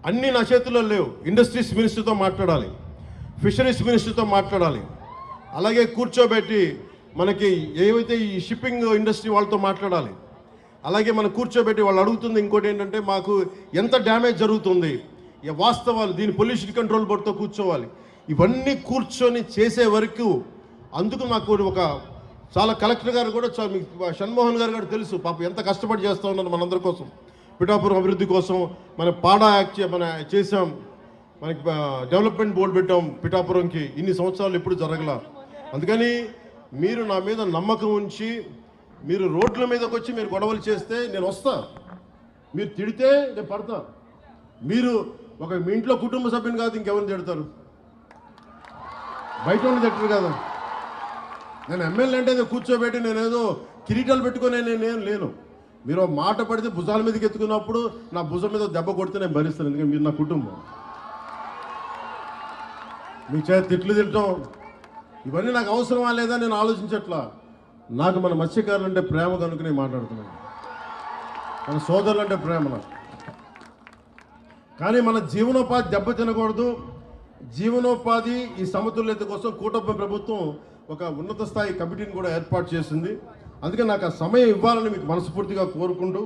అన్నీ నా చేతుల్లో లేవు. ఇండస్ట్రీస్ మినిస్టర్తో మాట్లాడాలి, ఫిషరీస్ మినిస్టర్తో మాట్లాడాలి, అలాగే కూర్చోబెట్టి మనకి ఏవైతే ఈ షిప్పింగ్ ఇండస్ట్రీ వాళ్ళతో మాట్లాడాలి. అలాగే మనం కూర్చోబెట్టి వాళ్ళు అడుగుతుంది ఇంకోటి ఏంటంటే మాకు ఎంత డ్యామేజ్ జరుగుతుంది, వాస్తవాలు, దీని పొల్యూషన్ కంట్రోల్ బోర్డుతో కూర్చోవాలి. ఇవన్నీ కూర్చొని చేసే వరకు అందుకు నాకు ఒక చాలా కలెక్టర్ గారు కూడా షణ్మోహన్ గారు కూడా తెలుసు పాపం ఎంత కష్టపడి చేస్తూ ఉన్నారు మనందరి కోసం, పిఠాపురం అభివృద్ధి కోసం. మన పాడా యాక్ట్ మన చేసాం, మనకి డెవలప్మెంట్ బోర్డు పెట్టాం పిఠాపురంకి. ఇన్ని సంవత్సరాలు ఎప్పుడు జరగల. అందుకని మీరు నా మీద నమ్మకం ఉంచి మీరు రోడ్ల మీదకి వచ్చి మీరు గొడవలు చేస్తే నేను వస్తా, మీరు తిడితే నేను పడతా. మీరు మీ ఇంట్లో కుటుంబ సభ్యుని కాదు ఇంకెవరిని తిడతారు, బయట ఉండి తిట్టరు కదా. నేను ఎమ్మెల్యే అంటే కూర్చోబెట్టి నేనేదో కిరీటాలు పెట్టుకునే నేనేం లేను. మీరు మాట పడితే భుజాల మీదకి ఎత్తుకున్నప్పుడు నా భుజం మీద దెబ్బ కొడితే నేను భరిస్తాను, ఎందుకంటే మీరు నా కుటుంబం. మీ చేత తిట్లు తిట్టడం ఇవన్నీ నాకు అవసరమా లేదా నేను ఆలోచించట్లా. నాకు మన మత్స్యకారులు అంటే ప్రేమ కనుక నేను మాట్లాడుతున్నాను, మన సోదరులు అంటే ప్రేమ నాకు. కానీ మన జీవనోపాధి దెబ్బ తినకూడదు. జీవనోపాధి ఈ సమతుల్యత కోసం కూటమి ప్రభుత్వం ఒక ఉన్నత స్థాయి కమిటీని కూడా ఏర్పాటు చేసింది. అందుకే నాకు ఆ సమయం ఇవ్వాలని మీకు మనస్ఫూర్తిగా కోరుకుంటూ